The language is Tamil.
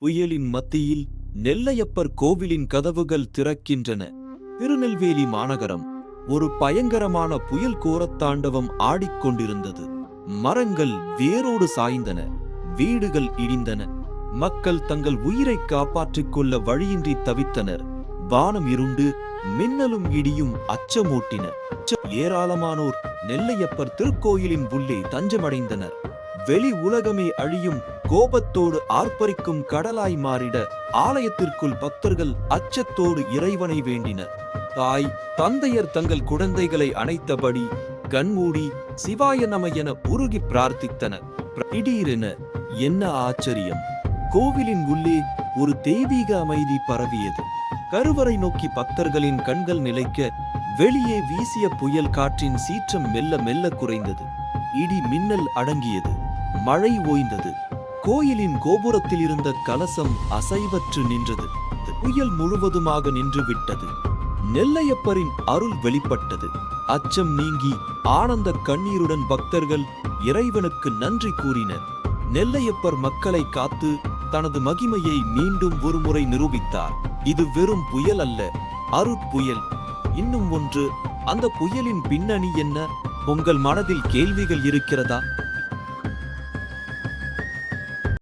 புயலின் மத்தியில் நெல்லையப்பர் கோவிலின் கதவுகள் திறக்கின்றன. திருநெல்வேலி மாநகரம் ஒரு பயங்கரமான புயல் கோரத்தாண்டவம் ஆடிக்கொண்டிருந்தது. மரங்கள் வேரோடு சாய்ந்தன, வீடுகள் இடிந்தன, மக்கள் தங்கள் உயிரை காப்பாற்றிக் கொள்ள வழியின்றி தவித்தனர். வானம் இருண்டு மின்னலும் இடியும் அச்சமூட்டின. ஏராளமானோர் நெல்லையப்பர் திருக்கோயிலின் உள்ளே தஞ்சமடைந்தனர். வெளி உலகமே அழியும் கோபத்தோடு ஆர்ப்பரிக்கும் கடலாய் மாறிட ஆலயத்திற்குள் பக்தர்கள் அச்சத்தோடு இறைவனை வேண்டினர். தாய் தந்தையர் தங்கள் குழந்தைகளை அணைத்தபடி கண்மூடி சிவாய நம என உருகி பிரார்த்தித்தனர். திடீரென என்ன ஆச்சரியம்! கோவிலின் உள்ளே ஒரு தெய்வீக அமைதி பரவியது. கருவறை நோக்கி பக்தர்களின் கண்கள் நிலைக்க வெளியே வீசிய புயல் காற்றின் சீற்றம் மெல்ல மெல்ல குறைந்தது. இடி மின்னல் அடங்கியது, மழை ஓய்ந்தது. கோயிலின் கோபுரத்தில் இருந்த கலசம் அசைவற்று நின்றது. புயல் முழுவதுமாக நின்று விட்டது. நெல்லையப்பரின் அருள் வெளிப்பட்டது. அச்சம் நீங்கி ஆனந்த கண்ணீருடன் பக்தர்கள் இறைவனுக்கு நன்றி கூறினர். நெல்லையப்பர் மக்களை காத்து தனது மகிமையை மீண்டும் ஒருமுறை நிரூபித்தார். இது வெறும் புயல் அல்ல, அருட்புயல். இன்னும் ஒன்று, அந்த புயலின் பின்னணி என்ன? உங்கள் மனதில் கேள்விகள் இருக்கிறதா?